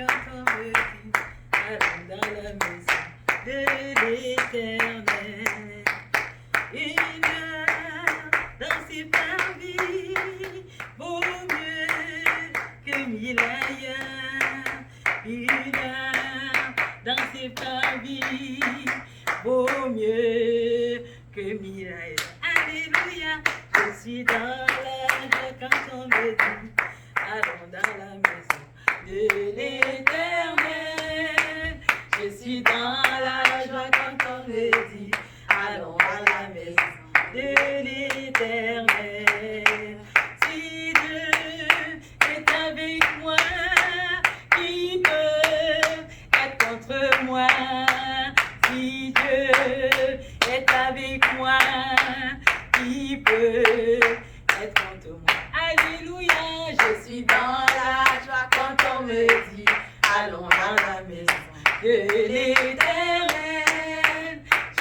quand on me dit, allons dans la maison de l'Éternel. Une heure dans ses parvis vaut mieux que 1000 ailleurs. Une heure dans ses parvis vaut mieux que 1000 ailleurs. Alléluia, je suis dans la joie quand on me dit, allons dans la maison de l'Éternel. Je suis dans la joie quand on me dit, allons à la maison de l'Éternel. Si Dieu est avec moi, qui peut être contre moi? Si Dieu est avec moi, qui peut être contre moi? Alléluia, je suis dans la joie quand on me dit, allons dans la maison de l'Éternel.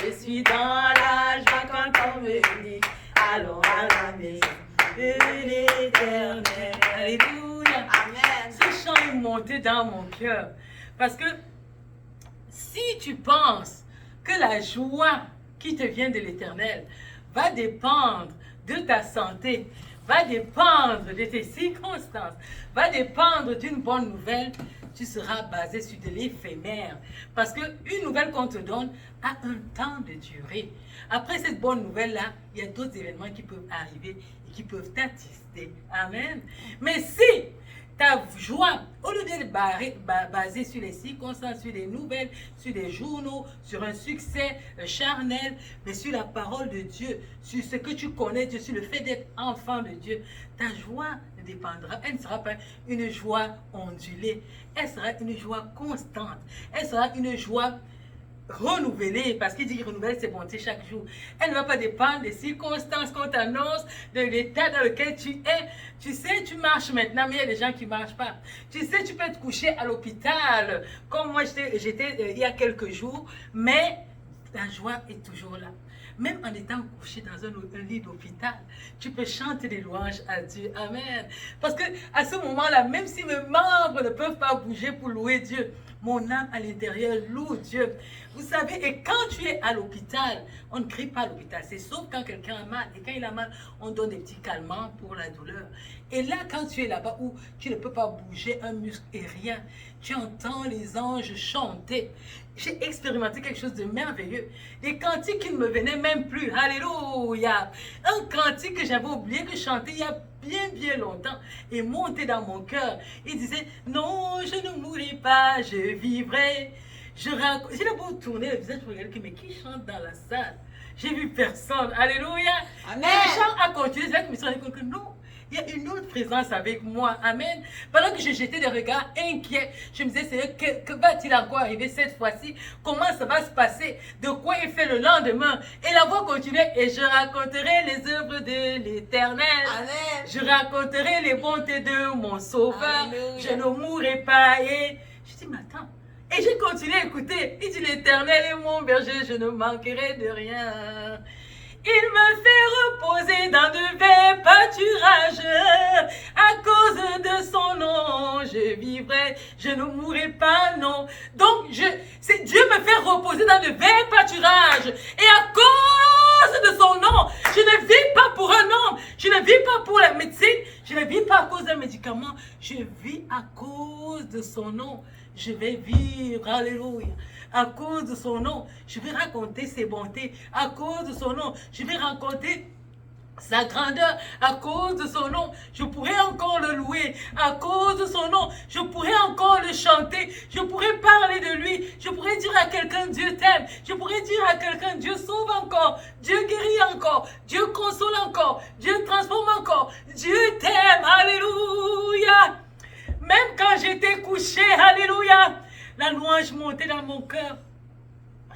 Je suis dans la joie quand on me dit, allons à la maison de l'Éternel. Alléluia. Amen. Ce chant est monté dans mon cœur. Parce que si tu penses que la joie qui te vient de l'Éternel va dépendre de ta santé, va dépendre de tes circonstances, va dépendre d'une bonne nouvelle, tu seras basé sur de l'éphémère. Parce qu'une nouvelle qu'on te donne a un temps de durée. Après cette bonne nouvelle-là, il y a d'autres événements qui peuvent arriver et qui peuvent t'attister. Amen. Mais si ta joie, au lieu d'être basée sur les circonstances, sur les nouvelles, sur les journaux, sur un succès charnel, mais sur la parole de Dieu, sur ce que tu connais Dieu, sur le fait d'être enfant de Dieu, ta joie ne dépendra, elle ne sera pas une joie ondulée, elle sera une joie constante, elle sera une joie renouvelée, parce qu'il dit renouveler ses bontés chaque jour. Elle ne va pas dépendre des circonstances qu'on t'annonce, de l'état dans lequel tu es. Tu sais, tu marches maintenant, mais il y a des gens qui ne marchent pas. Tu sais, tu peux être couché à l'hôpital, comme moi j'étais il y a quelques jours, mais la joie est toujours là. Même en étant couché dans un lit d'hôpital, tu peux chanter des louanges à Dieu. Amen. Parce que à ce moment-là, même si mes membres ne peuvent pas bouger pour louer Dieu, mon âme à l'intérieur loue Dieu. Vous savez, et quand tu es à l'hôpital, on ne crie pas à l'hôpital. C'est sauf quand quelqu'un a mal. Et quand il a mal, on donne des petits calmants pour la douleur. Et là, quand tu es là-bas où tu ne peux pas bouger un muscle et rien, tu entends les anges chanter. J'ai expérimenté quelque chose de merveilleux. Des cantiques qui ne me venaient même plus. Alléluia. Un cantique que j'avais oublié que je chantais il y a bien longtemps et monté dans mon cœur. Il disait, non, je ne mourrai pas, je vivrai. J'ai d'abord tourné le visage pour regarder, mais qui chante dans la salle? J'ai vu personne. Alléluia. Amen. Et le chant a continué. C'est là que je me suis rendu compte que non. Il y a une autre présence avec moi. Amen. Pendant que je jetais des regards inquiets, je me disais, Seigneur, que va-t-il encore arriver cette fois-ci? Comment ça va se passer? De quoi il fait le lendemain? Et la voix continuait, et je raconterai les œuvres de l'Éternel. Amen. Je raconterai les bontés de mon Sauveur. Alléluia. Je ne mourrai pas. Et je dis, mais attends. Et j'ai continué à écouter. Il dit, l'Éternel est mon berger, je ne manquerai de rien. Il me fait reposer dans de verts pâturages. À cause de son nom, je vivrai, je ne mourrai pas, non. Donc, Dieu me fait reposer dans de verts pâturages. Et à cause de son nom, je ne vis pas pour un homme. Je ne vis pas pour la médecine. Je ne vis pas à cause d'un médicament. Je vis à cause de son nom. Je vais vivre, alléluia. À cause de son nom, je vais raconter ses bontés. À cause de son nom, je vais raconter sa grandeur. À cause de son nom, je pourrais encore le louer. À cause de son nom, je pourrais encore le chanter. Je pourrais parler de lui. Je pourrais dire à quelqu'un, Dieu t'aime. Je pourrais dire à quelqu'un, Dieu sauve encore. Dieu guérit encore. Dieu console encore. Dieu transforme encore. Dieu t'aime. Alléluia. Même quand j'étais couché, alléluia, la louange montait dans mon cœur.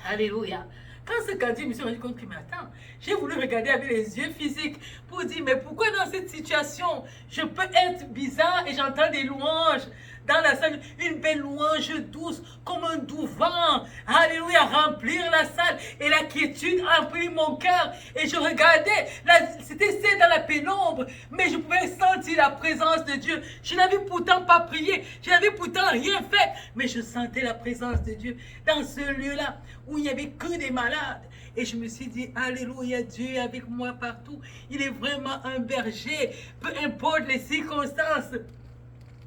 Alléluia. Quand ce cantique, je me suis rendu compte que, mais attends, j'ai voulu regarder avec les yeux physiques pour dire, mais pourquoi dans cette situation, je peux être bizarre et j'entends des louanges dans la salle, une belle louange douce, comme un doux vent, alléluia, remplir la salle, et la quiétude remplit mon cœur, et je regardais, c'était dans la pénombre, mais je pouvais sentir la présence de Dieu. Je n'avais pourtant pas prié, je n'avais pourtant rien fait, mais je sentais la présence de Dieu dans ce lieu-là où il n'y avait que des malades. Et je me suis dit, alléluia, Dieu est avec moi partout. Il est vraiment un berger, peu importe les circonstances.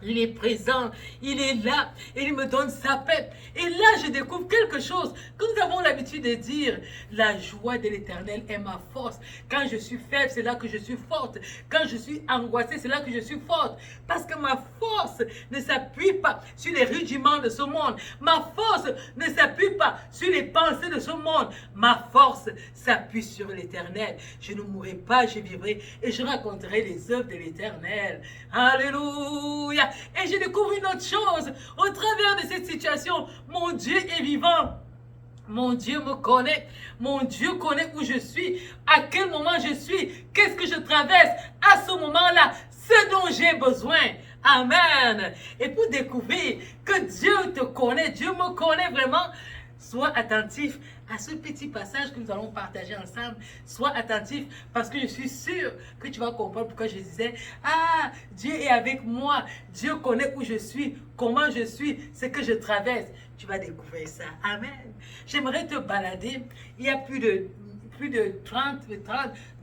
Il est présent, il est là, et il me donne sa paix. Et là, je découvre quelque chose que nous avons l'habitude de dire. La joie de l'Éternel est ma force. Quand je suis faible, c'est là que je suis forte. Quand je suis angoissée, c'est là que je suis forte. Parce que ma force ne s'appuie pas sur les rudiments de ce monde. Ma force ne s'appuie pas sur les pensées de ce monde. Ma force s'appuie sur l'Éternel. Je ne mourrai pas, je vivrai et je raconterai les œuvres de l'Éternel. Alléluia. Et je découvre une autre chose. Au travers de cette situation, mon Dieu est vivant. Mon Dieu me connaît. Mon Dieu connaît où je suis. À quel moment je suis. Qu'est-ce que je traverse à ce moment-là. Ce dont j'ai besoin. Amen. Et pour découvrir que Dieu te connaît, Dieu me connaît vraiment, sois attentif à ce petit passage que nous allons partager ensemble. Sois attentif parce que je suis sûr que tu vas comprendre pourquoi je disais, ah, Dieu est avec moi. Dieu connaît où je suis, comment je suis, ce que je traverse. Tu vas découvrir ça. Amen. J'aimerais te balader. Il y a plus de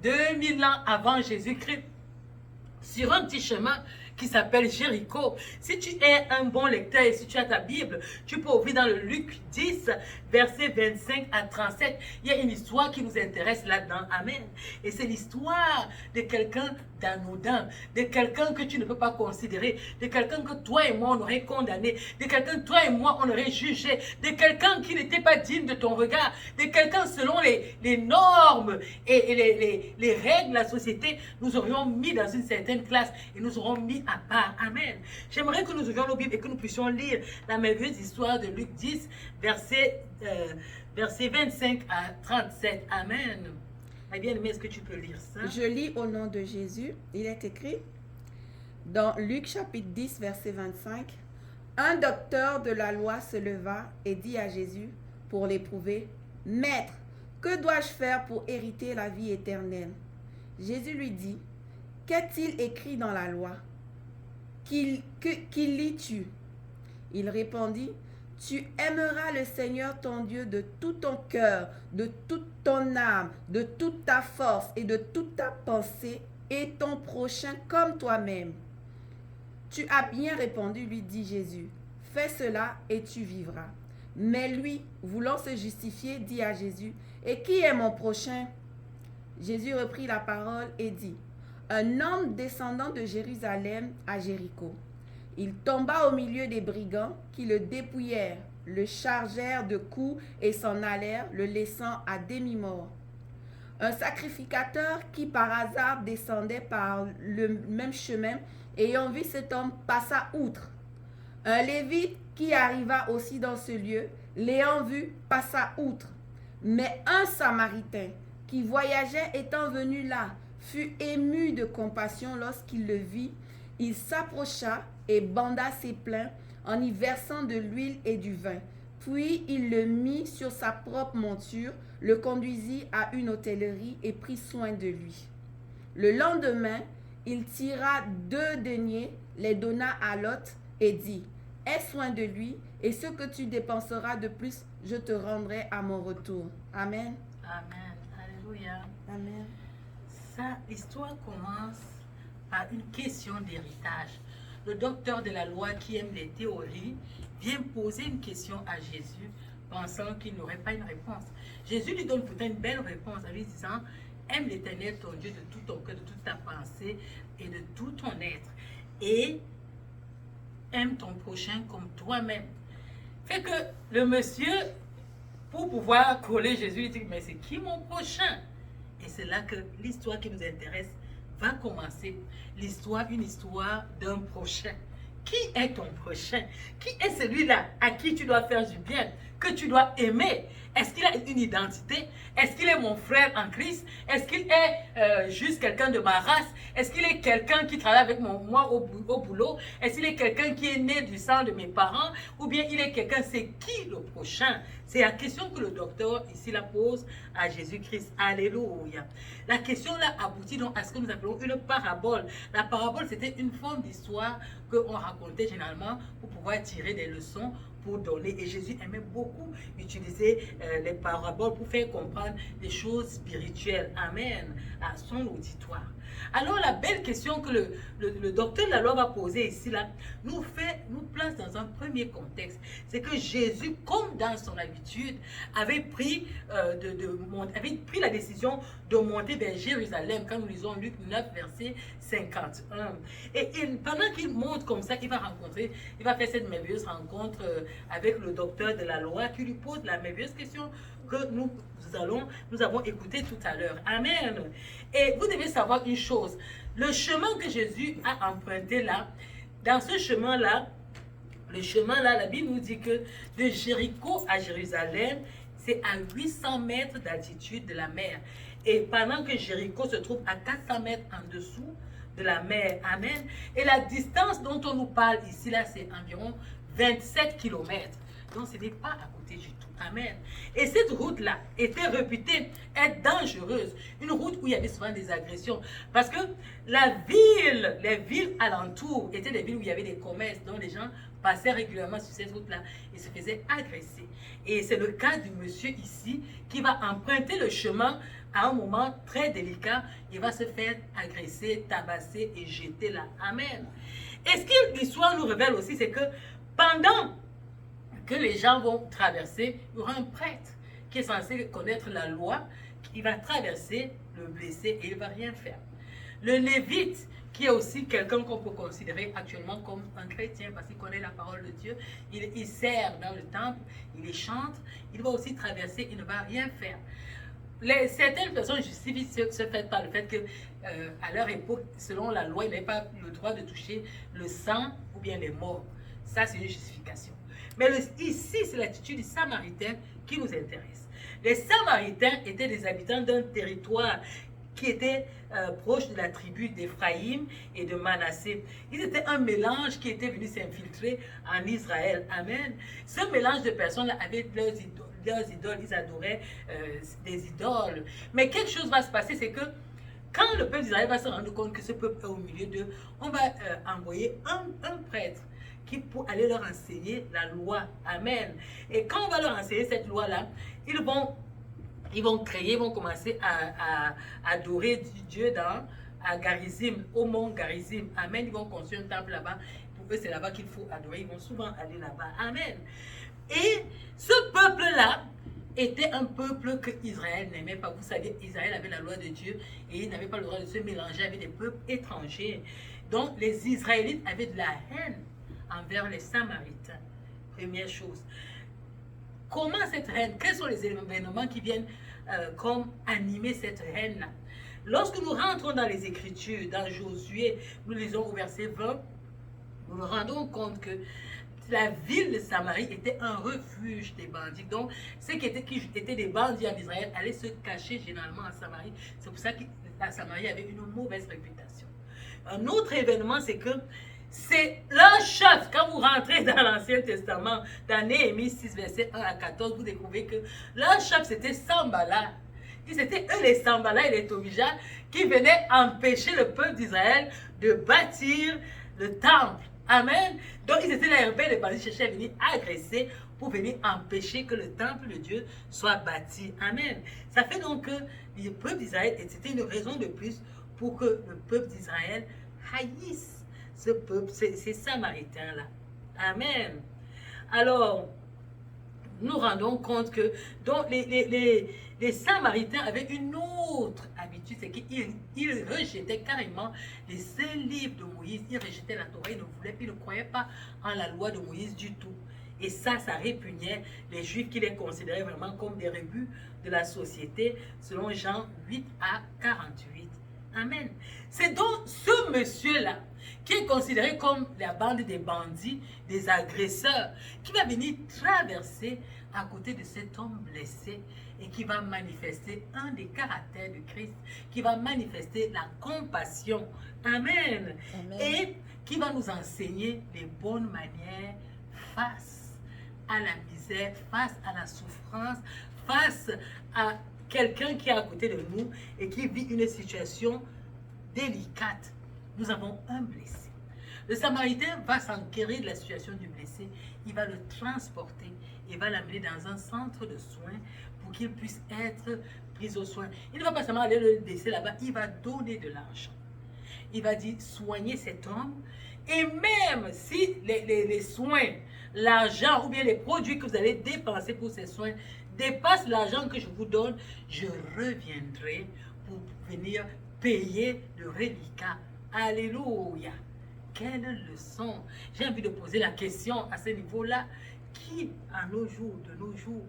2000 ans avant Jésus-Christ, sur un petit chemin qui s'appelle Jéricho. Si tu es un bon lecteur et si tu as ta Bible, tu peux ouvrir dans le Luc 10, versets 25 à 37. Il y a une histoire qui nous intéresse là-dedans. Amen. Et c'est l'histoire de quelqu'un d'anodin, de quelqu'un que tu ne peux pas considérer, de quelqu'un que toi et moi on aurait condamné, de quelqu'un que toi et moi on aurait jugé, de quelqu'un qui n'était pas digne de ton regard, de quelqu'un selon les normes et les règles de la société, nous aurions mis dans une certaine classe et nous aurions mis à part. Amen. J'aimerais que nous ouvrions nos Bibles et que nous puissions lire la merveilleuse histoire de Luc 10, verset 25 à 37. Amen. Ma bien-aimée, est-ce que tu peux lire ça? Je lis au nom de Jésus. Il est écrit dans Luc chapitre 10, verset 25. Un docteur de la loi se leva et dit à Jésus pour l'éprouver, « Maître, que dois-je faire pour hériter la vie éternelle ?» Jésus lui dit, « Qu'est-il écrit dans la loi? Qui lis-tu » Il répondit, « Tu aimeras le Seigneur ton Dieu de tout ton cœur, de toute ton âme, de toute ta force et de toute ta pensée, et ton prochain comme toi-même. » « Tu as bien répondu, lui dit Jésus. Fais cela et tu vivras. » Mais lui, voulant se justifier, dit à Jésus, « Et qui est mon prochain ?» Jésus reprit la parole et dit, « Un homme descendant de Jérusalem à Jéricho. Il tomba au milieu des brigands qui le dépouillèrent, le chargèrent de coups et s'en allèrent, le laissant à demi-mort. Un sacrificateur qui par hasard descendait par le même chemin, ayant vu cet homme, passa outre. Un lévite qui arriva aussi dans ce lieu, l'ayant vu, passa outre. Mais un samaritain qui voyageait étant venu là, fut ému de compassion lorsqu'il le vit. Il s'approcha et banda ses pleins en y versant de l'huile et du vin. Puis il le mit sur sa propre monture, le conduisit à une hôtellerie et prit soin de lui. Le lendemain, il tira 2 deniers, les donna à l'hôte et dit, « Aie soin de lui, et ce que tu dépenseras de plus, je te rendrai à mon retour. » Amen. Amen. Alléluia. Amen. Ça, l'histoire commence par une question d'héritage. Le docteur de la loi qui aime les théories vient poser une question à Jésus, pensant qu'il n'aurait pas une réponse. Jésus lui donne pourtant une belle réponse en lui disant, aime l'Éternel ton Dieu de tout ton cœur, de toute ta pensée et de tout ton être. Et aime ton prochain comme toi-même. Fait que le monsieur, pour pouvoir coller Jésus, il dit, mais c'est qui mon prochain? Et c'est là que l'histoire qui nous intéresse va commencer. Une histoire d'un prochain. qui est ton prochain? Qui est celui-là à qui tu dois faire du bien, que tu dois aimer? Est-ce qu'il a une identité? Est-ce qu'il est mon frère en Christ? Est-ce qu'il est juste quelqu'un de ma race? Est-ce qu'il est quelqu'un qui travaille avec moi au boulot? Est-ce qu'il est quelqu'un qui est né du sang de mes parents? Ou bien il est quelqu'un, c'est qui le prochain? C'est la question que le docteur ici la pose à Jésus-Christ. Alléluia. La question là aboutit donc à ce que nous appelons une parabole. La parabole, c'était une forme d'histoire qu'on racontait généralement pour pouvoir tirer des leçons, pour donner. Et Jésus aimait beaucoup utiliser les paraboles pour faire comprendre des choses spirituelles. Amen. À son auditoire. Alors la belle question que le docteur de la loi va poser ici, là, nous place dans un premier contexte. C'est que Jésus, comme dans son habitude, avait pris la décision de monter vers Jérusalem, quand nous lisons Luc 9, verset 51. Et pendant qu'il monte comme ça, il va faire cette merveilleuse rencontre avec le docteur de la loi qui lui pose la merveilleuse question que nous avons écouté tout à l'heure. Amen. Et vous devez savoir une chose, le chemin que Jésus a emprunté là, dans ce chemin-là, la Bible nous dit que de Jéricho à Jérusalem, c'est à 800 mètres d'altitude de la mer. Et pendant que Jéricho se trouve à 400 mètres en dessous de la mer. Amen. Et la distance dont on nous parle ici, là, c'est environ 27 kilomètres. Donc, ce n'est pas à côté du tout. Amen. Et cette route-là était réputée être dangereuse. Une route où il y avait souvent des agressions. Parce que les villes alentours étaient des villes où il y avait des commerces. Donc, les gens passaient régulièrement sur cette route-là et se faisaient agresser. Et c'est le cas du monsieur ici qui va emprunter le chemin à un moment très délicat. Il va se faire agresser, tabasser et jeter là. Amen. Et ce que l'histoire nous révèle aussi, c'est que pendant que les gens vont traverser, il y aura un prêtre qui est censé connaître la loi, qui va traverser, le blesser et il ne va rien faire. Le lévite, qui est aussi quelqu'un qu'on peut considérer actuellement comme un chrétien parce qu'il connaît la parole de Dieu, il sert dans le temple, il chante, il va aussi traverser, il ne va rien faire. Certaines personnes justifient ce fait par le fait que à leur époque, selon la loi, ils n'avaient pas le droit de toucher le sang ou bien les morts. Ça, c'est une justification. Mais ici, c'est l'attitude des Samaritains qui nous intéresse. Les Samaritains étaient des habitants d'un territoire qui était proche de la tribu d'Éphraïm et de Manassé. Ils étaient un mélange qui était venu s'infiltrer en Israël. Amen. Ce mélange de personnes avaient leurs idoles, ils adoraient des idoles. Mais quelque chose va se passer, c'est que quand le peuple d'Israël va se rendre compte que ce peuple est au milieu d'eux, on va envoyer un prêtre pour aller leur enseigner la loi. Amen. Et quand on va leur enseigner cette loi-là, ils vont commencer à adorer Dieu à Garizim, au mont Garizim. Amen. Ils vont construire un temple là-bas. Pour eux, c'est là-bas qu'il faut adorer. Ils vont souvent aller là-bas. Amen. Et ce peuple-là était un peuple que Israël n'aimait pas. Vous savez, Israël avait la loi de Dieu et il n'avait pas le droit de se mélanger avec des peuples étrangers. Donc, les Israélites avaient de la haine envers les Samaritains. Première chose. Comment cette haine, quels sont les événements qui viennent comme animer cette haine-là? Lorsque nous rentrons dans les Écritures, dans Josué, nous lisons au verset 20, nous nous rendons compte que la ville de Samarie était un refuge des bandits. Donc, ceux qui étaient des bandits en Israël allaient se cacher généralement en Samarie. C'est pour ça que la Samarie avait une mauvaise réputation. Un autre événement, c'est que c'est leur chef. Quand vous rentrez dans l'Ancien Testament, dans Néhémie 6, verset 1 à 14, vous découvrez que leur chef, c'était Sambala. C'était eux, les Sambala et les Tobija, qui venaient empêcher le peuple d'Israël de bâtir le temple. Amen. Donc, ils étaient les rebelles, les bandits cherchaient à venir agresser pour venir empêcher que le temple de Dieu soit bâti. Amen. Ça fait donc que le peuple d'Israël, c'était une raison de plus pour que le peuple d'Israël haïsse ce peuple, ces Samaritains-là. Amen. Alors, nous rendons compte que donc, les Samaritains avaient une autre habitude, c'est qu'ils rejetaient carrément les 5 livres de Moïse. Ils rejetaient la Torah, ils ne croyaient pas en la loi de Moïse du tout. Et ça répugnait les Juifs qui les considéraient vraiment comme des rebuts de la société, selon Jean 8 à 48. Amen. C'est donc ce monsieur-là qui est considéré comme la bande des bandits, des agresseurs, qui va venir traverser à côté de cet homme blessé et qui va manifester un des caractères de Christ, qui va manifester la compassion. Amen. Amen. Et qui va nous enseigner les bonnes manières face à la misère, face à la souffrance, face à quelqu'un qui est à côté de nous et qui vit une situation délicate. Nous avons un blessé. Le Samaritain va s'enquérir de la situation du blessé. Il va le transporter et va l'amener dans un centre de soins pour qu'il puisse être pris aux soins. Il ne va pas seulement aller le laisser là-bas, il va donner de l'argent. Il va dire soignez cet homme. Et même si les soins, l'argent ou bien les produits que vous allez dépenser pour ces soins dépassent l'argent que je vous donne, je reviendrai pour venir payer le reliquat. Alléluia. Quelle leçon. J'ai envie de poser la question à ce niveau-là. Qui, à nos jours, de nos jours,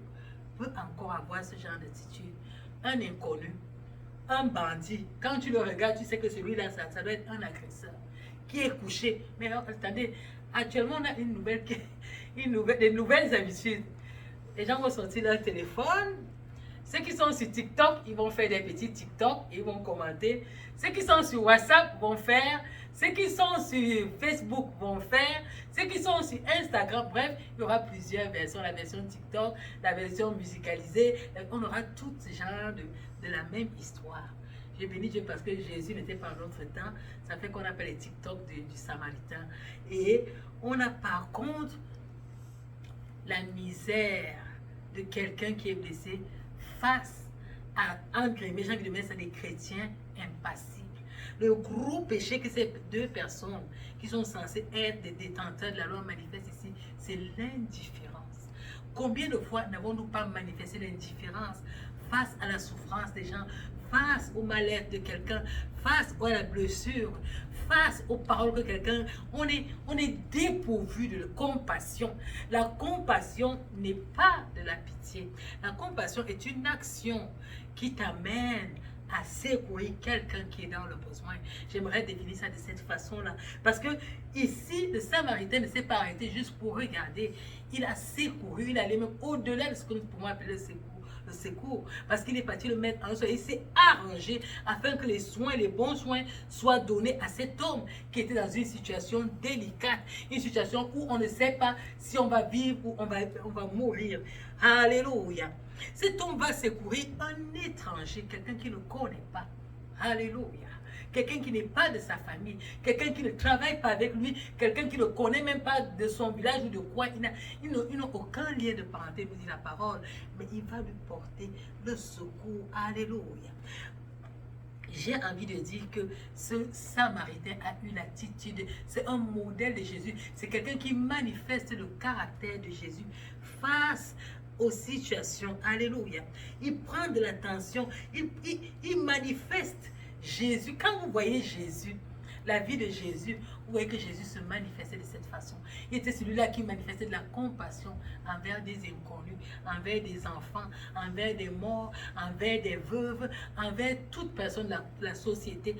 peut encore avoir ce genre d'attitude? Un inconnu, un bandit. Quand tu le regardes, tu sais que celui-là, ça doit être un agresseur qui est couché. Mais attendez, actuellement, on a des nouvelles habitudes. Les gens vont sortir leur téléphone. Ceux qui sont sur TikTok, ils vont faire des petits TikTok, ils vont commenter. Ceux qui sont sur WhatsApp vont faire. Ceux qui sont sur Facebook vont faire. Ceux qui sont sur Instagram, bref, il y aura plusieurs versions. La version TikTok, la version musicalisée. On aura tout ce genre de la même histoire. J'ai béni Dieu parce que Jésus n'était pas en notre temps. Ça fait qu'on appelle les TikTok du Samaritain. Et on a par contre la misère de quelqu'un qui est blessé face à, entre les gens qui mettent ça des chrétiens impassibles. Le gros péché que ces deux personnes qui sont censées être des détenteurs de la loi manifestent ici, c'est l'indifférence. Combien de fois n'avons-nous pas manifesté l'indifférence face à la souffrance des gens, face au mal-être de quelqu'un, face à la blessure, face aux paroles de quelqu'un, on est dépourvu de compassion. La compassion n'est pas de la pitié. La compassion est une action qui t'amène à secourir quelqu'un qui est dans le besoin. J'aimerais définir ça de cette façon-là. Parce que ici, le Samaritain ne s'est pas arrêté juste pour regarder. Il a secouru, il allait même au-delà de ce que nous pouvons appeler le secours, parce qu'il est parti le mettre en soin. Il s'est arrangé afin que les soins, les bons soins soient donnés à cet homme qui était dans une situation délicate, une situation où on ne sait pas si on va vivre ou on va mourir. Alléluia. Cet homme va secourir un étranger, quelqu'un qui ne connaît pas. Alléluia. Quelqu'un qui n'est pas de sa famille, quelqu'un qui ne travaille pas avec lui, quelqu'un qui ne connaît même pas de son village ou de quoi. Il n'a aucun lien de parenté, nous dit la parole, mais il va lui porter le secours. Alléluia. J'ai envie de dire que ce Samaritain a une attitude, c'est un modèle de Jésus, c'est quelqu'un qui manifeste le caractère de Jésus face aux situations. Alléluia. Il prend de l'attention, il manifeste Jésus. Quand vous voyez Jésus, la vie de Jésus, vous voyez que Jésus se manifestait de cette façon. Il était celui-là qui manifestait de la compassion envers des inconnus, envers des enfants, envers des morts, envers des veuves, envers toute personne de la société,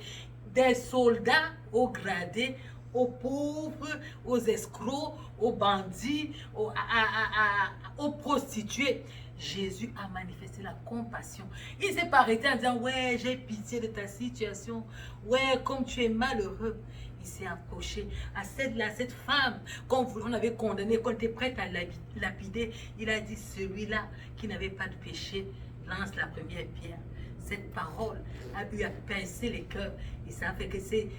des soldats au gradé, aux pauvres, aux escrocs, aux bandits, aux prostituées. Jésus a manifesté la compassion. Il s'est pas arrêté en disant, ouais, j'ai pitié de ta situation. Ouais, comme tu es malheureux. Il s'est approché à cette femme qu'on avait condamnée, qu'on était prête à lapider. Il a dit, celui-là qui n'avait pas de péché, lance la première pierre. Cette parole a eu à pincer les cœurs. Et ça fait que ces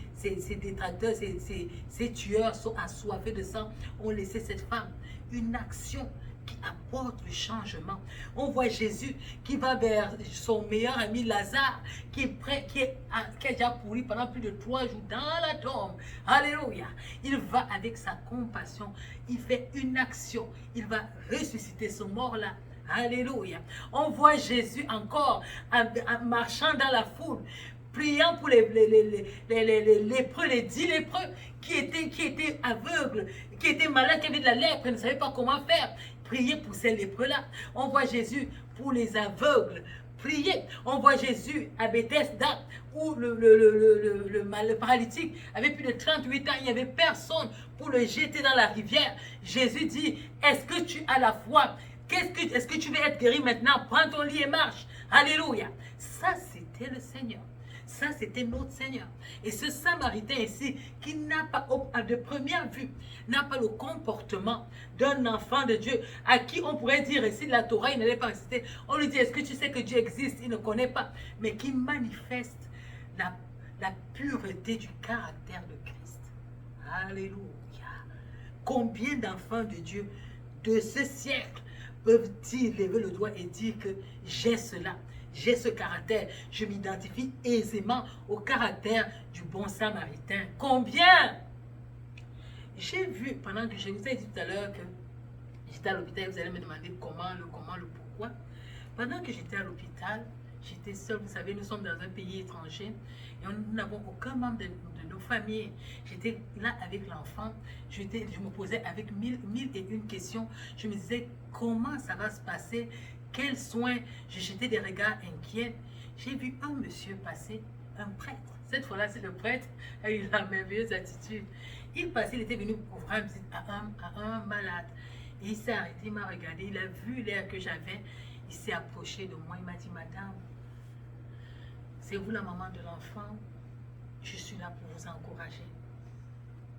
détracteurs, ces tueurs sont assoiffés de sang, ont laissé cette femme une action qui apporte le changement. On voit Jésus qui va vers son meilleur ami Lazare, qui est prêt, qui a déjà pourri pendant plus de 3 jours dans la tombe. Alléluia. Il va avec sa compassion, il fait une action, il va ressusciter ce mort-là. Alléluia. On voit Jésus encore en marchant dans la foule, priant pour les lépreux, les 10 lépreux qui étaient aveugles, qui étaient malades, qui avaient de la lèpre, qui ne savaient pas comment faire. Prier pour ces lépreux-là. On voit Jésus pour les aveugles, prier. On voit Jésus à Bethesda où le paralytique avait plus de 38 ans. Il n'y avait personne pour le jeter dans la rivière. Jésus dit, est-ce que tu as la foi? Est-ce que tu veux être guéri maintenant? Prends ton lit et marche. Alléluia. Ça, c'était le Seigneur. Ça, c'était notre Seigneur. Et ce Samaritain ici, qui n'a pas, de première vue, n'a pas le comportement d'un enfant de Dieu, à qui on pourrait dire ici de la Torah, il n'allait pas réciter. On lui dit, est-ce que tu sais que Dieu existe? Il ne connaît pas. Mais qui manifeste la pureté du caractère de Christ. Alléluia. Combien d'enfants de Dieu de ce siècle peuvent-ils lever le doigt et dire que j'ai cela? J'ai ce caractère, je m'identifie aisément au caractère du bon Samaritain. Combien? J'ai vu, pendant que je vous ai dit tout à l'heure que j'étais à l'hôpital, vous allez me demander comment, le pourquoi. Pendant que j'étais à l'hôpital, j'étais seule, vous savez, nous sommes dans un pays étranger et nous n'avons aucun membre de nos familles. J'étais là avec l'enfant, je me posais avec mille et une questions. Je me disais, comment ça va se passer? Quels soins? Je jetais des regards inquiets. J'ai vu un monsieur passer, un prêtre. Cette fois-là, c'est le prêtre a eu la merveilleuse attitude. Il passait, il était venu ouvrir une visite à un malade. Et il s'est arrêté, il m'a regardé, il a vu l'air que j'avais. Il s'est approché de moi, il m'a dit, madame, c'est vous la maman de l'enfant? Je suis là pour vous encourager.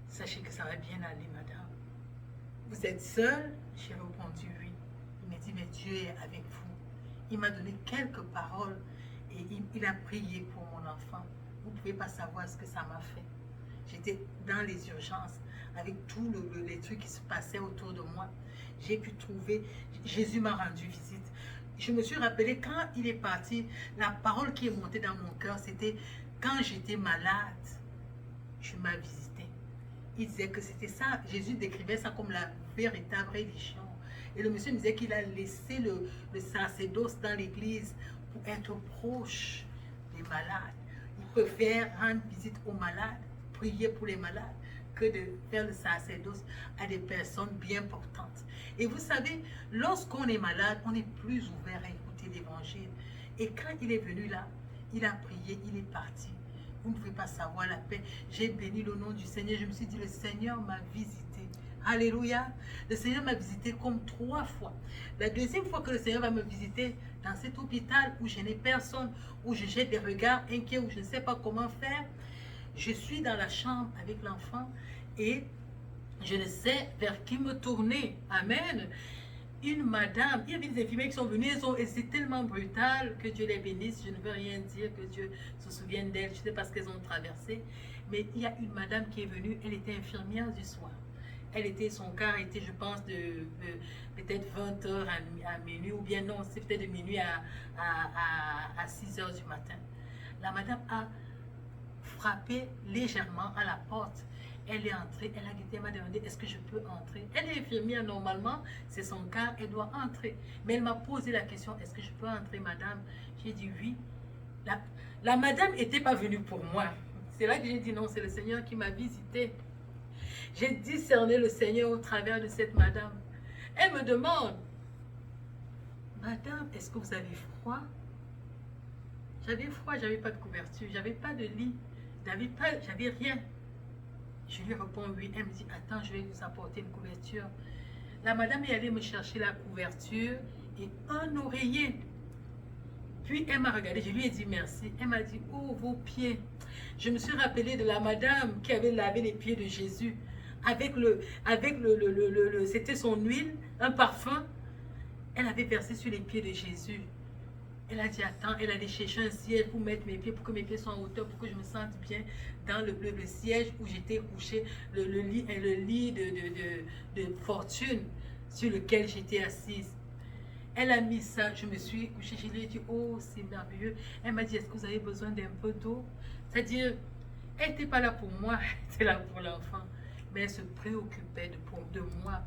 Sachez que ça va bien aller, madame. Vous êtes seule? J'ai répondu oui. Il m'a dit, mais Dieu est avec vous. Il m'a donné quelques paroles et il a prié pour mon enfant. Vous ne pouvez pas savoir ce que ça m'a fait. J'étais dans les urgences avec tous les trucs qui se passaient autour de moi. J'ai pu trouver, Jésus m'a rendu visite. Je me suis rappelé quand il est parti, la parole qui est montée dans mon cœur, c'était quand j'étais malade, je m'as visité. Il disait que c'était ça, Jésus décrivait ça comme la véritable religion. Et le monsieur me disait qu'il a laissé le sacerdoce dans l'église pour être proche des malades. Il préfère rendre visite aux malades, prier pour les malades, que de faire le sacerdoce à des personnes bien portantes. Et vous savez, lorsqu'on est malade, on est plus ouvert à écouter l'évangile. Et quand il est venu là, il a prié, il est parti. Vous ne pouvez pas savoir la paix. J'ai béni le nom du Seigneur. Je me suis dit, le Seigneur m'a visité. Alléluia. Le Seigneur m'a visité comme 3 fois. La deuxième fois que le Seigneur va me visiter dans cet hôpital où je n'ai personne, où je jette des regards inquiets, où je ne sais pas comment faire, je suis dans la chambre avec l'enfant et je ne sais vers qui me tourner. Amen. Une madame, il y avait des infirmières qui sont venues, et c'est tellement brutal, que Dieu les bénisse, je ne veux rien dire, que Dieu se souvienne d'elles, je ne sais pas ce qu'elles ont traversé, mais il y a une madame qui est venue, elle était infirmière du soir. Son quart était, je pense, de peut-être 20h à minuit, ou bien non, c'est peut-être de minuit à 6h du matin. La madame a frappé légèrement à la porte. Elle est entrée, elle a guetté, elle m'a demandé, est-ce que je peux entrer? Elle est infirmière normalement, c'est son cas, elle doit entrer. Mais elle m'a posé la question, est-ce que je peux entrer, madame? J'ai dit oui. La madame n'était pas venue pour moi. C'est là que j'ai dit non, c'est le Seigneur qui m'a visité. J'ai discerné le Seigneur au travers de cette madame. Elle me demande, madame, est-ce que vous avez froid? J'avais froid, j'avais pas de couverture, j'avais pas de lit, j'avais rien. Je lui réponds oui. Elle me dit, attends, je vais vous apporter une couverture. La madame est allée me chercher la couverture et un oreiller. Puis elle m'a regardé, je lui ai dit merci. Elle m'a dit, oh, vos pieds. Je me suis rappelé de la madame qui avait lavé les pieds de Jésus avec c'était son huile, un parfum. Elle avait versé sur les pieds de Jésus. Elle a dit, attends, elle allait chercher un siège pour mettre mes pieds, pour que mes pieds soient en hauteur, pour que je me sente bien dans le siège où j'étais couché, le lit de fortune sur lequel j'étais assise. Elle a mis ça, je me suis couchée, je lui ai dit, oh, c'est merveilleux. Elle m'a dit, est-ce que vous avez besoin d'un peu d'eau? C'est-à-dire, elle n'était pas là pour moi, elle était là pour l'enfant. Mais elle se préoccupait de moi.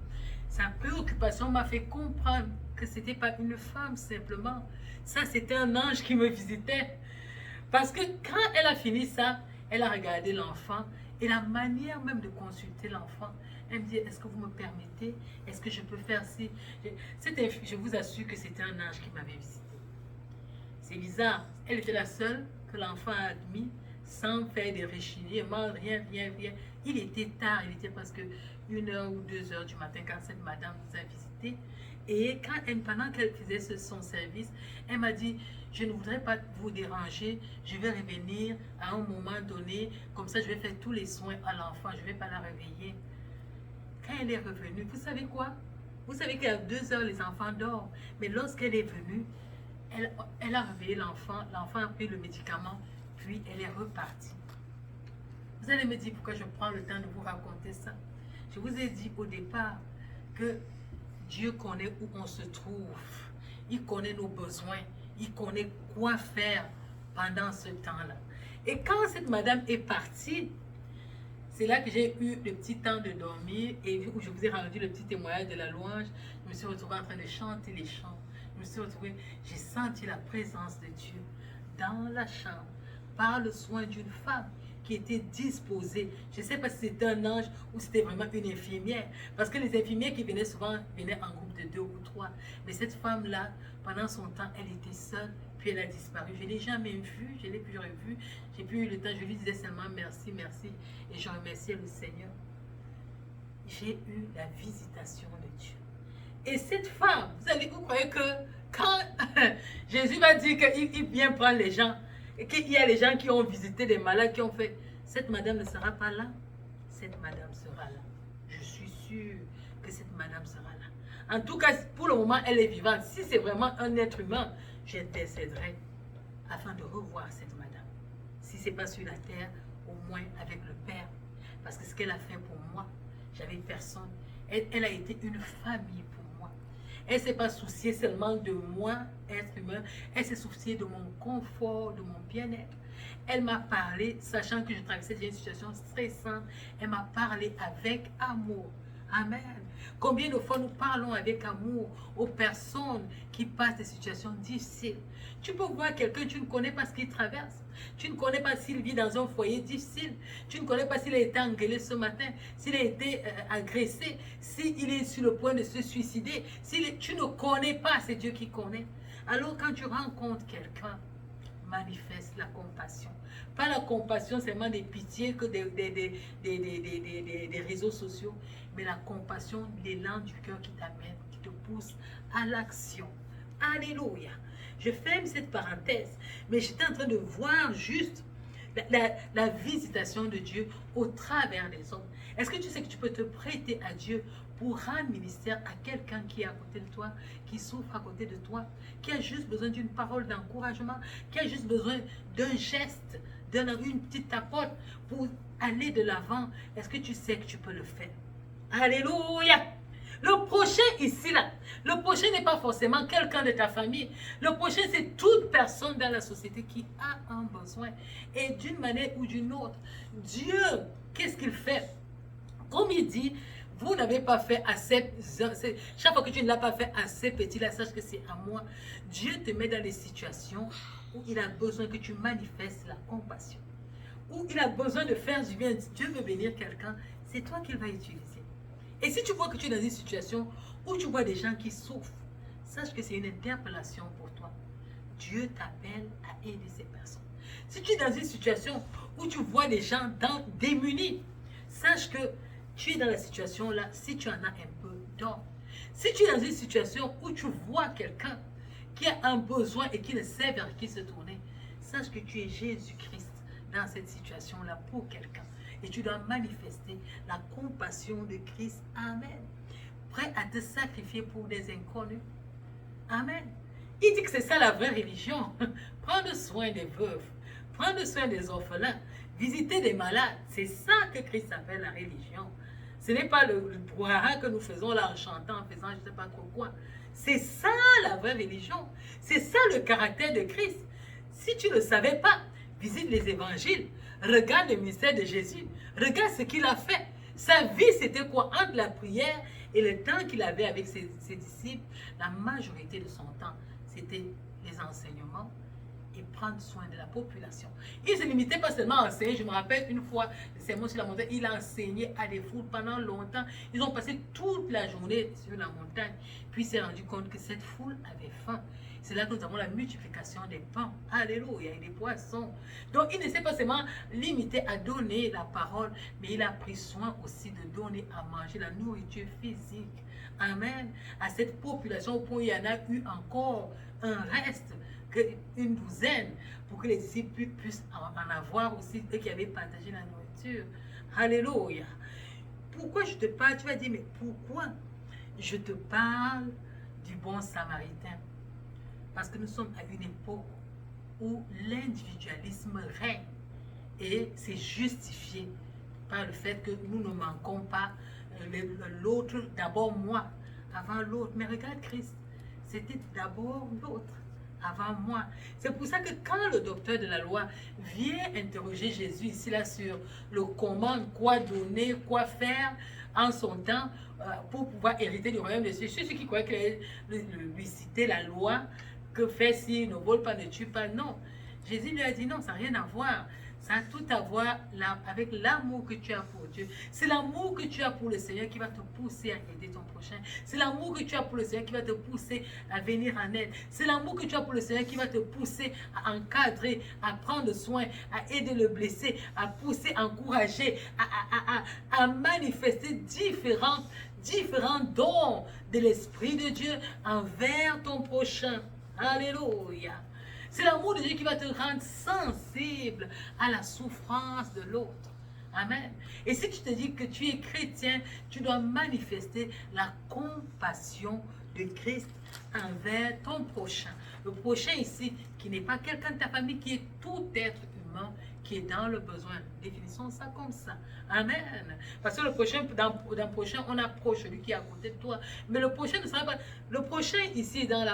Sa préoccupation m'a fait comprendre que ce n'était pas une femme simplement. Ça, c'était un ange qui me visitait. Parce que quand elle a fini ça, elle a regardé l'enfant et la manière même de consulter l'enfant. Elle me dit, est-ce que vous me permettez? Est-ce que je peux faire ci? Je vous assure que c'était un ange qui m'avait visité. C'est bizarre. Elle était la seule que l'enfant a admis sans faire des rechignements, rien. Il était tard, il était presque 1h ou 2h du matin quand cette madame nous a visité. Et pendant qu'elle faisait son service, elle m'a dit, je ne voudrais pas vous déranger, je vais revenir à un moment donné, comme ça je vais faire tous les soins à l'enfant, je ne vais pas la réveiller. Quand elle est revenue, vous savez quoi? Vous savez qu'à 2h, les enfants dorment. Mais lorsqu'elle est venue, elle a réveillé l'enfant, l'enfant a pris le médicament, puis elle est repartie. Vous allez me dire pourquoi je prends le temps de vous raconter ça. Je vous ai dit au départ que Dieu connaît où on se trouve. Il connaît nos besoins. Il connaît quoi faire pendant ce temps-là. Et quand cette madame est partie, c'est là que j'ai eu le petit temps de dormir et où je vous ai rendu le petit témoignage de la louange. Je me suis retrouvée en train de chanter les chants. Je me suis retrouvée, j'ai senti la présence de Dieu dans la chambre par le soin d'une femme qui était disposée. Je ne sais pas si c'était un ange ou c'était vraiment une infirmière. Parce que les infirmières qui venaient souvent venaient en groupe de 2 ou 3. Mais cette femme-là, pendant son temps, elle était seule, puis elle a disparu. Je ne l'ai jamais vue, je ne l'ai plus revue. J'ai plus eu le temps, je lui disais seulement merci. Et je remerciais le Seigneur. J'ai eu la visitation de Dieu. Et cette femme, vous croyez que quand Jésus va dire qu'il vient prendre les gens, et qu'il y a les gens qui ont visité des malades, qui ont fait, cette madame ne sera pas là. Cette madame sera là. Je suis sûre que cette madame sera là. En tout cas, pour le moment, elle est vivante. Si c'est vraiment un être humain, j'intercéderai afin de revoir cette madame. Si ce n'est pas sur la terre, au moins avec le Père. Parce que ce qu'elle a fait pour moi, j'avais personne. Elle a été une famille pour moi. Elle ne s'est pas souciée seulement de moi, être humain. Elle s'est souciée de mon confort, de mon bien-être. Elle m'a parlé, sachant que je traversais une situation stressante. Elle m'a parlé avec amour. Amen. Combien de fois nous parlons avec amour aux personnes qui passent des situations difficiles. Tu peux voir quelqu'un, tu ne connais pas ce qu'il traverse. Tu ne connais pas s'il vit dans un foyer difficile. Tu ne connais pas s'il a été engueulé ce matin, s'il a été agressé, s'il est sur le point de se suicider. Tu ne connais pas, c'est Dieu qui connaît. Alors quand tu rencontres quelqu'un, manifeste la compassion. Pas la compassion seulement des pitiés que des réseaux sociaux, mais la compassion, l'élan du cœur qui t'amène, qui te pousse à l'action. Alléluia. Je ferme cette parenthèse, mais j'étais en train de voir juste la visitation de Dieu au travers des hommes. Est-ce que tu sais que tu peux te prêter à Dieu pour rendre ministère à quelqu'un qui est à côté de toi, qui souffre à côté de toi, qui a juste besoin d'une parole d'encouragement, qui a juste besoin d'un geste, d'une petite tapote pour aller de l'avant? Est-ce que tu sais que tu peux le faire? Alléluia! Le prochain ici, là, le prochain n'est pas forcément quelqu'un de ta famille. Le prochain, c'est toute personne dans la société qui a un besoin. Et d'une manière ou d'une autre, Dieu, qu'est-ce qu'il fait? Comme il dit, vous n'avez pas fait assez, chaque fois que tu ne l'as pas fait assez petit, là, sache que c'est à moi. Dieu te met dans des situations où il a besoin que tu manifestes la compassion. Où il a besoin de faire du bien. Dieu veut bénir quelqu'un, c'est toi qu'il va utiliser. Et si tu vois que tu es dans une situation où tu vois des gens qui souffrent, sache que c'est une interpellation pour toi. Dieu t'appelle à aider ces personnes. Si tu es dans une situation où tu vois des gens démunis, sache que tu es dans la situation là, si tu en as un peu, dors. Si tu es dans une situation où tu vois quelqu'un qui a un besoin et qui ne sait vers qui se tourner, sache que tu es Jésus-Christ dans cette situation-là pour quelqu'un. Et tu dois manifester la compassion de Christ. Amen. Prêt à te sacrifier pour des inconnus. Amen. Il dit que c'est ça la vraie religion. Prendre soin des veuves. Prendre soin des orphelins. Visiter des malades. C'est ça que Christ appelle la religion. Ce n'est pas le brouhaha que nous faisons là en chantant, en faisant je ne sais pas trop quoi. C'est ça la vraie religion. C'est ça le caractère de Christ. Si tu ne le savais pas, visite les évangiles. Regarde le ministère de Jésus. Regarde ce qu'il a fait. Sa vie, c'était quoi? Entre la prière et le temps qu'il avait avec ses disciples, la majorité de son temps, c'était les enseignements et prendre soin de la population. Il ne se limitait pas seulement à enseigner. Je me rappelle une fois, le sermon sur la montagne, il a enseigné à des foules pendant longtemps. Ils ont passé toute la journée sur la montagne. Puis il s'est rendu compte que cette foule avait faim. C'est là que nous avons la multiplication des pains. Alléluia, et des poissons. Donc il ne s'est pas seulement limité à donner la parole, mais il a pris soin aussi de donner à manger la nourriture physique. Amen. À cette population, au point où il y en a eu encore un reste, une douzaine, pour que les disciples puissent en avoir aussi, eux qui avaient partagé la nourriture. Alléluia. Pourquoi je te parle? Tu vas dire, mais pourquoi je te parle du bon samaritain? Parce que nous sommes à une époque où l'individualisme règne et c'est justifié par le fait que nous ne manquons pas l'autre, d'abord moi, avant l'autre. Mais regarde Christ, c'était d'abord l'autre, avant moi. C'est pour ça que quand le docteur de la loi vient interroger Jésus ici là sur le comment, quoi donner, quoi faire en son temps pour pouvoir hériter du royaume de Dieu, ceux qui croyaient qu'il lui citait la loi, que fait s'il ne vole pas, ne tue pas, non. Jésus lui a dit non, ça n'a rien à voir. Ça a tout à voir avec l'amour que tu as pour Dieu. C'est l'amour que tu as pour le Seigneur qui va te pousser à aider ton prochain. C'est l'amour que tu as pour le Seigneur qui va te pousser à venir en aide. C'est l'amour que tu as pour le Seigneur qui va te pousser à encadrer, à prendre soin, à aider le blessé, à pousser, à encourager, à manifester différents dons de l'Esprit de Dieu envers ton prochain. Alléluia. C'est l'amour de Dieu qui va te rendre sensible à la souffrance de l'autre. Amen. Et si tu te dis que tu es chrétien, tu dois manifester la compassion de Christ envers ton prochain. Le prochain ici, qui n'est pas quelqu'un de ta famille, qui est tout être humain, qui est dans le besoin. Définissons ça comme ça. Amen. Parce que le prochain, dans le prochain, on approche celui qui est à côté de toi. Mais le prochain ne sera pas... Le prochain ici, dans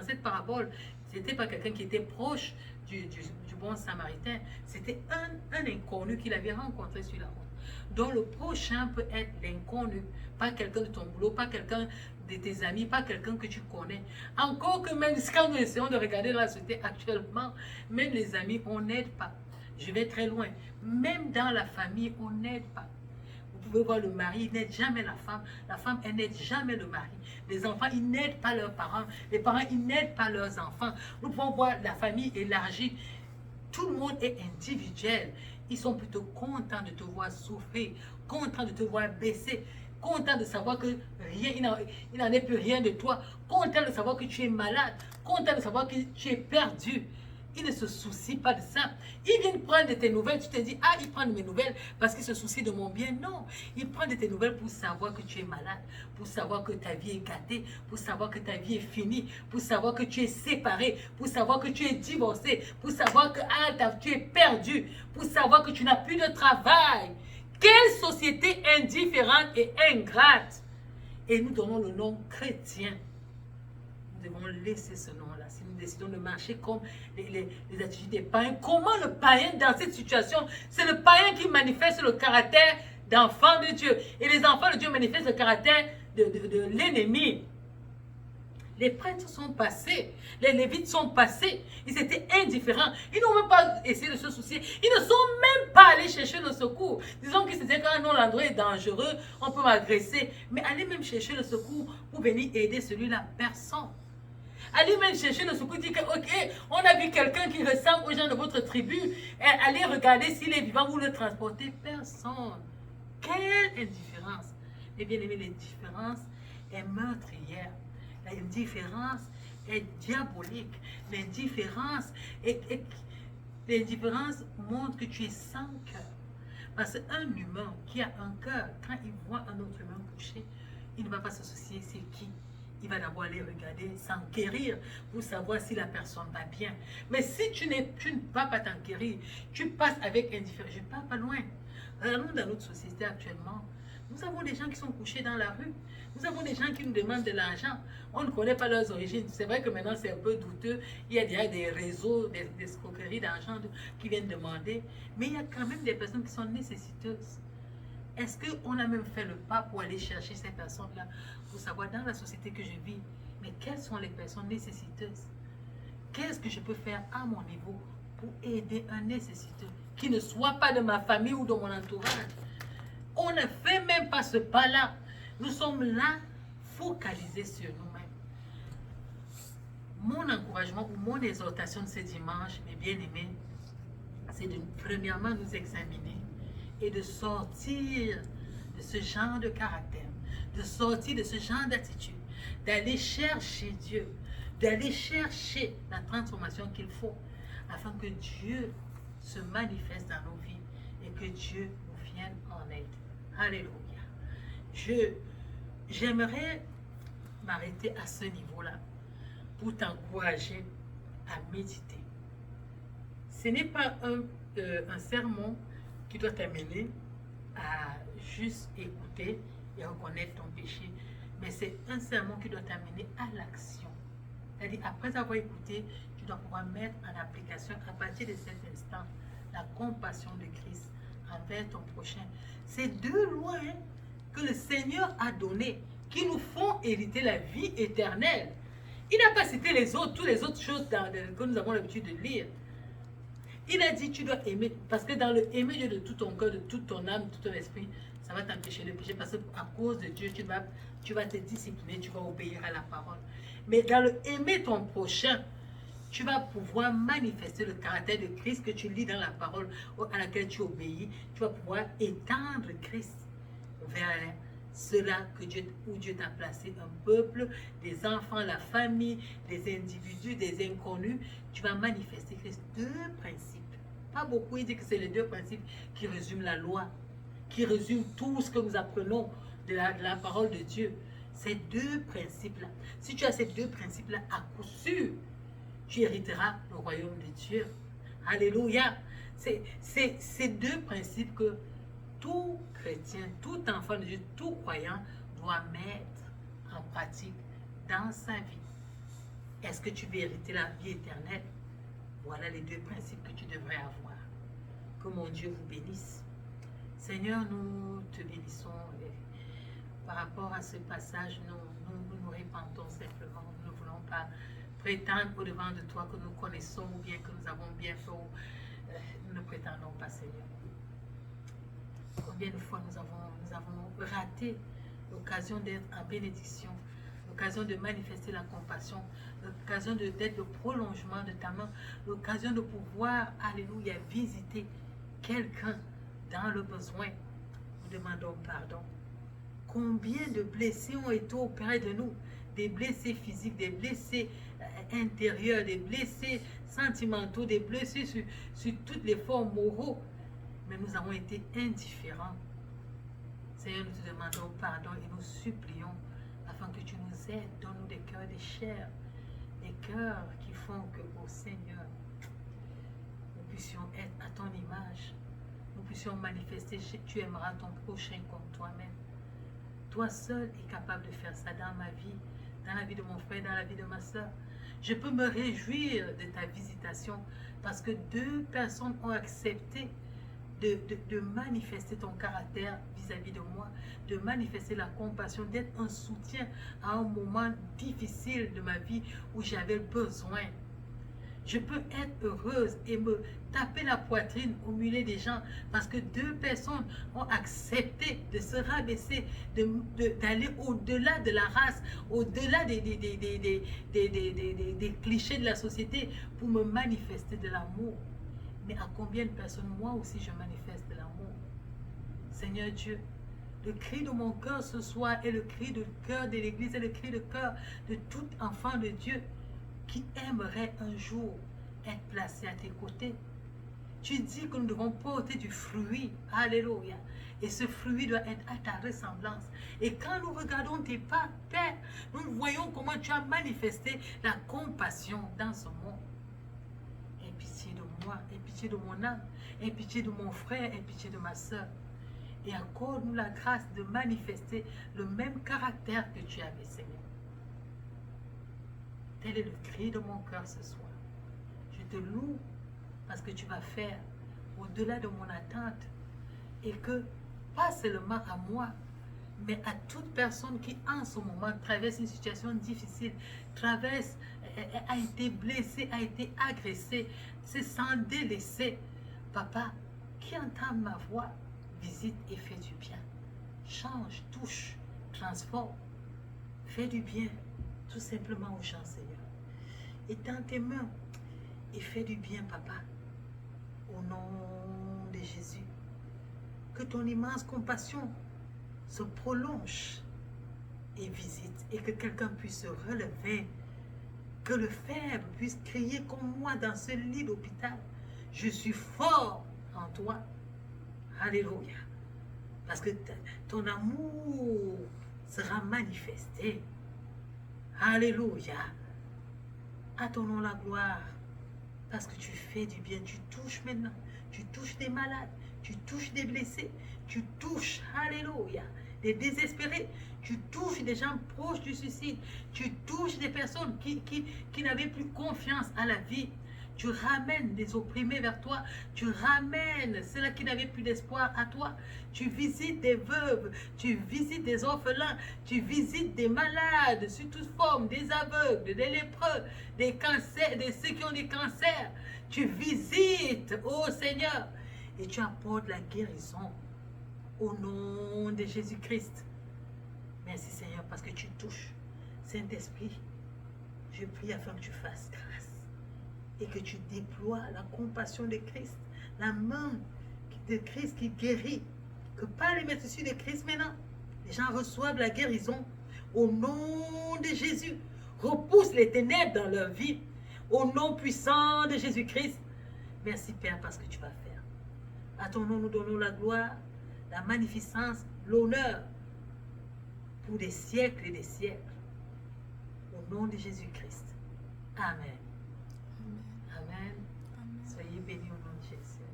cette parabole, c'était pas quelqu'un qui était proche du bon samaritain. C'était un inconnu qu'il avait rencontré sur la route. Donc le prochain peut être l'inconnu. Pas quelqu'un de ton boulot, pas quelqu'un de tes amis, pas quelqu'un que tu connais. Encore que même quand nous essayons de regarder dans la société actuellement, même les amis, on n'aide pas. Je vais très loin. Même dans la famille, on n'aide pas. Vous pouvez voir le mari, il n'aide jamais la femme, elle n'aide jamais le mari. Les enfants, ils n'aident pas leurs parents. Les parents, ils n'aident pas leurs enfants. Nous pouvons voir la famille élargie. Tout le monde est individuel. Ils sont plutôt contents de te voir souffrir, contents de te voir baisser, contents de savoir que rien, il n'en est plus rien de toi, contents de savoir que tu es malade, contents de savoir que tu es perdu. Il ne se soucie pas de ça. Il vient prendre de tes nouvelles. Tu te dis, ah, il prend de mes nouvelles parce qu'il se soucie de mon bien. Non, il prend de tes nouvelles pour savoir que tu es malade, pour savoir que ta vie est gâtée, pour savoir que ta vie est finie, pour savoir que tu es séparé, pour savoir que tu es divorcé, pour savoir que tu es perdu, pour savoir que tu n'as plus de travail. Quelle société indifférente et ingrate. Et nous donnons le nom chrétien. Nous devons laisser ce nom-là. Si nous décidons de marcher comme les attitudes des païens, comment le païen dans cette situation, c'est le païen qui manifeste le caractère d'enfant de Dieu. Et les enfants de Dieu manifestent le caractère de l'ennemi. Les prêtres sont passés, les lévites sont passés, ils étaient indifférents, ils n'ont même pas essayé de se soucier, ils ne sont même pas allés chercher le secours. Disons qu'ils se disaient que non, l'endroit est dangereux, on peut m'agresser, mais allez même chercher le secours pour venir aider celui-là, personne. Allez même chercher le secours, dire que ok, on a vu quelqu'un qui ressemble aux gens de votre tribu, allez regarder s'il est vivant, vous le transportez, personne. Quelle indifférence. Eh bien aimé, l'indifférence est meurtrière. L'indifférence est diabolique. L'indifférence montre que tu es sans cœur. Parce qu'un humain qui a un cœur, quand il voit un autre humain couché, il ne va pas se soucier c'est qui. Il va d'abord aller regarder, s'enquérir pour savoir si la personne va bien. Mais si tu ne vas pas t'enquérir, tu passes avec indifférence. Je ne pars pas loin. Regardons dans notre société actuellement. Nous avons des gens qui sont couchés dans la rue. Nous avons des gens qui nous demandent de l'argent. On ne connaît pas leurs origines. C'est vrai que maintenant c'est un peu douteux. Il y a déjà des réseaux, des escroqueries d'argent qui viennent demander. Mais il y a quand même des personnes qui sont nécessiteuses. Est-ce qu'on a même fait le pas pour aller chercher ces personnes-là, pour savoir dans la société que je vis, mais quelles sont les personnes nécessiteuses? Qu'est-ce que je peux faire à mon niveau pour aider un nécessiteux qui ne soit pas de ma famille ou de mon entourage? On ne fait même pas ce pas-là. Nous sommes là, focalisés sur nous-mêmes. Mon encouragement ou mon exhortation de ce dimanche, mes bien-aimés, c'est de premièrement nous examiner et de sortir de ce genre de caractère, de sortir de ce genre d'attitude, d'aller chercher Dieu, d'aller chercher la transformation qu'il faut afin que Dieu se manifeste dans nos vies et que Dieu nous vienne en aide. Alléluia. J'aimerais m'arrêter à ce niveau-là pour t'encourager à méditer. Ce n'est pas un sermon qui doit t'amener à juste écouter et reconnaître ton péché, mais c'est un sermon qui doit t'amener à l'action. C'est-à-dire, après avoir écouté, tu dois pouvoir mettre en application à partir de cet instant la compassion de Christ envers ton prochain. C'est deux lois que le Seigneur a données qui nous font hériter la vie éternelle. Il n'a pas cité toutes les autres choses que nous avons l'habitude de lire. Il a dit, tu dois aimer, parce que dans le aimer Dieu de tout ton cœur, de toute ton âme, de tout ton esprit, ça va t'empêcher de pécher, parce qu'à cause de Dieu, tu vas te discipliner, tu vas obéir à la parole. Mais dans le aimer ton prochain, tu vas pouvoir manifester le caractère de Christ que tu lis dans la parole à laquelle tu obéis. Tu vas pouvoir étendre Christ vers cela où Dieu t'a placé, un peuple, des enfants, la famille, des individus, des inconnus. Tu vas manifester Christ. Deux principes. Pas beaucoup, il dit que c'est les deux principes qui résument la loi, qui résument tout ce que nous apprenons de la parole de Dieu. Ces deux principes-là. Si tu as ces deux principes-là, à coup sûr, tu hériteras le royaume de Dieu. Alléluia. C'est ces deux principes que tout chrétien, tout enfant de Dieu, tout croyant doit mettre en pratique dans sa vie. Est-ce que tu veux hériter la vie éternelle? Voilà les deux principes que tu devrais avoir. Que mon Dieu vous bénisse. Seigneur, nous te bénissons. Par rapport à ce passage, nous répandons simplement. Nous ne voulons pas prétendre au-devant de toi que nous connaissons ou bien que nous avons bien fait. Nous ne prétendons pas, Seigneur. Combien de fois nous avons raté l'occasion d'être en bénédiction, l'occasion de manifester la compassion, l'occasion d'être le prolongement de ta main, l'occasion de pouvoir, alléluia, visiter quelqu'un dans le besoin. Nous demandons pardon. Combien de blessés ont été opérés de nous? Des blessés physiques, des blessés intérieurs, des blessés sentimentaux, des blessés sur toutes les formes moraux. Mais nous avons été indifférents. Seigneur, nous te demandons pardon et nous supplions afin que tu nous aides, donne-nous des cœurs de chair, des cœurs qui font que, ô Seigneur, nous puissions être à ton image, nous puissions manifester, tu aimeras ton prochain comme toi-même. Toi seul es capable de faire ça dans ma vie, dans la vie de mon frère, dans la vie de ma soeur. Je peux me réjouir de ta visitation parce que deux personnes ont accepté de manifester ton caractère vis-à-vis de moi, de manifester la compassion, d'être un soutien à un moment difficile de ma vie où j'avais besoin. Je peux être heureuse et me taper la poitrine au milieu des gens parce que deux personnes ont accepté de se rabaisser, d'aller au-delà de la race, au-delà des clichés de la société pour me manifester de l'amour. Mais à combien de personnes, moi aussi, je manifeste de l'amour? Seigneur Dieu, le cri de mon cœur ce soir est le cri de cœur de l'Église, et le cri de cœur de tout enfant de Dieu qui aimerait un jour être placé à tes côtés. Tu dis que nous devons porter du fruit. Alléluia. Et ce fruit doit être à ta ressemblance. Et quand nous regardons tes pas, Père, nous voyons comment tu as manifesté la compassion dans ce monde. Aie pitié de moi, aie pitié de mon âme, aie pitié de mon frère, aie pitié de ma soeur. Et accorde-nous la grâce de manifester le même caractère que tu avais, Seigneur. Tel est le cri de mon cœur ce soir. Je te loue parce que tu vas faire au-delà de mon attente et que, pas seulement à moi, Mais à toute personne qui en ce moment traverse une situation difficile, a été blessée, a été agressée, se sent délaissée, papa, qui entend ma voix, visite et fait du bien. Change, touche, transforme, fais du bien, tout simplement aux gens, Seigneur. Étends tes mains et fais du bien, papa, au nom de Jésus. Que ton immense compassion se prolonge et visite, et que quelqu'un puisse se relever, que le faible puisse crier comme moi dans ce lit d'hôpital. Je suis fort en toi. Alléluia. Parce que ton amour sera manifesté. Alléluia. À ton nom la gloire. Parce que tu fais du bien. Tu touches maintenant. Tu touches des malades. Tu touches des blessés. Tu touches, alléluia, des désespérés. Tu touches des gens proches du suicide. Tu touches des personnes qui n'avaient plus confiance à la vie. Tu ramènes des opprimés vers toi. Tu ramènes ceux-là qui n'avaient plus d'espoir à toi. Tu visites des veuves. Tu visites des orphelins. Tu visites des malades sous toute forme, des aveugles, des lépreux, des cancers, de ceux qui ont des cancers. Tu visites, ô Seigneur, et tu apportes la guérison au nom de Jésus-Christ. Merci Seigneur parce que tu touches. Saint-Esprit, je prie afin que tu fasses grâce et que tu déploies la compassion de Christ, la main de Christ qui guérit. Que par les médecins de Christ maintenant, les gens reçoivent la guérison au nom de Jésus. Repousse les ténèbres dans leur vie au nom puissant de Jésus-Christ. Merci Père parce que tu vas faire. À ton nom nous donnons la gloire, la magnificence, l'honneur pour des siècles et des siècles. Au nom de Jésus-Christ. Amen. Amen. Amen. Soyez bénis au nom de Jésus.